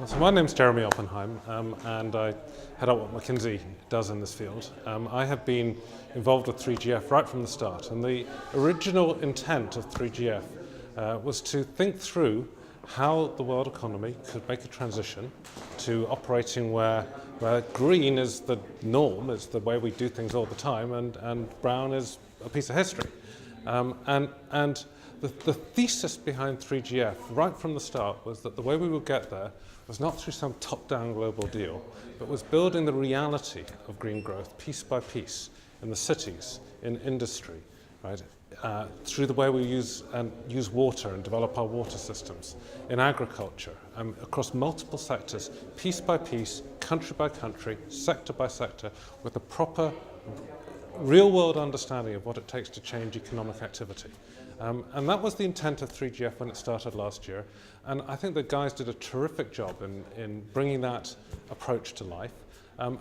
So my name's Jeremy Oppenheim, and I head up what McKinsey does in this field. I have been involved with 3GF right from the start, and the original intent of 3GF was to think through how the world economy could make a transition to operating where green is the norm, is the way we do things all the time, and brown is a piece of history. The thesis behind 3GF right from the start was that the way we would get there was not through some top-down global deal, but was building the reality of green growth piece by piece in the cities, in industry, right? Through the way we use water and develop our water systems, in agriculture, across multiple sectors, piece by piece, country by country, sector by sector, with a proper real-world understanding of what it takes to change economic activity. And that was the intent of 3GF when it started last year. And I think the guys did a terrific job in bringing that approach to life. And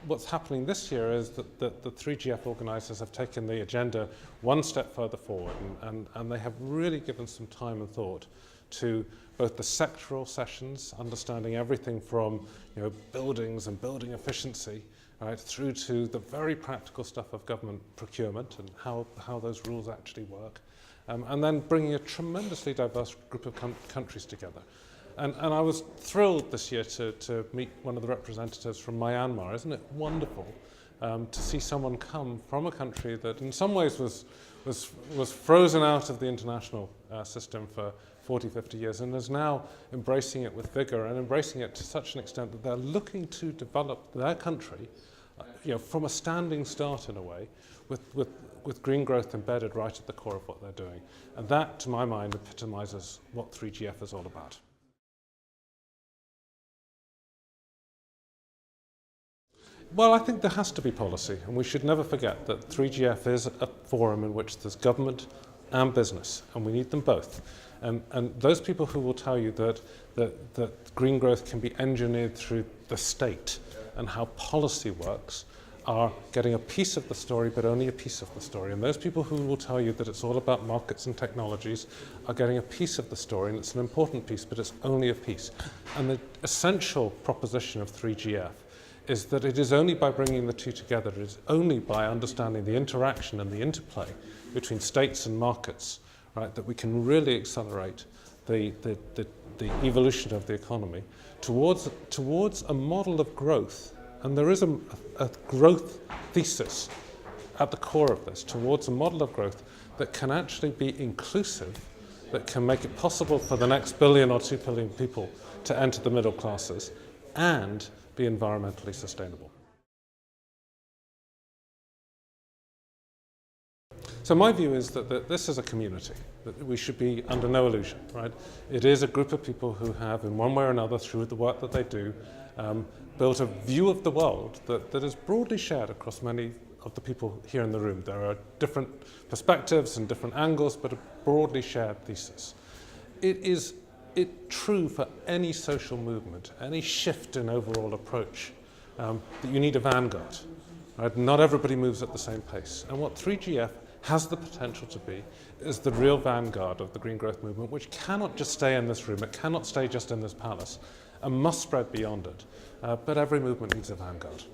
what's happening this year is that the 3GF organisers have taken the agenda one step further forward, and they have really given some time and thought to both the sectoral sessions, understanding everything from buildings and building efficiency, right, through to the very practical stuff of government procurement and how those rules actually work, and then bringing a tremendously diverse group of countries together. And I was thrilled this year to meet one of the representatives from Myanmar. Isn't it wonderful to see someone come from a country that in some ways was frozen out of the international system for 40, 50 years and is now embracing it with vigor and embracing it to such an extent that they're looking to develop their country from a standing start in a way with green growth embedded right at the core of what they're doing. And that, to my mind, epitomizes what 3GF is all about. Well, I think there has to be policy, and we should never forget that 3GF is a forum in which there's government and business, and we need them both. And those people who will tell you that green growth can be engineered through the state and how policy works are getting a piece of the story, but only a piece of the story. And those people who will tell you that it's all about markets and technologies are getting a piece of the story, and it's an important piece, but it's only a piece. And the essential proposition of 3GF is that it is only by bringing the two together, it is only by understanding the interaction and the interplay between states and markets, right, that we can really accelerate the evolution of the economy towards a model of growth. And there is a growth thesis at the core of this, towards a model of growth that can actually be inclusive, that can make it possible for the next 1 billion or 2 billion people to enter the middle classes and be environmentally sustainable. So my view is that this is a community, that we should be under no illusion, right? It is a group of people who have, in one way or another, through the work that they do, built a view of the world that is broadly shared across many of the people here in the room. There are different perspectives and different angles, but a broadly shared thesis. It is true for any social movement, any shift in overall approach, that you need a vanguard. Right? Not everybody moves at the same pace. And what 3GF has the potential to be is the real vanguard of the green growth movement, which cannot just stay in this room, it cannot stay just in this palace, and must spread beyond it. But every movement needs a vanguard.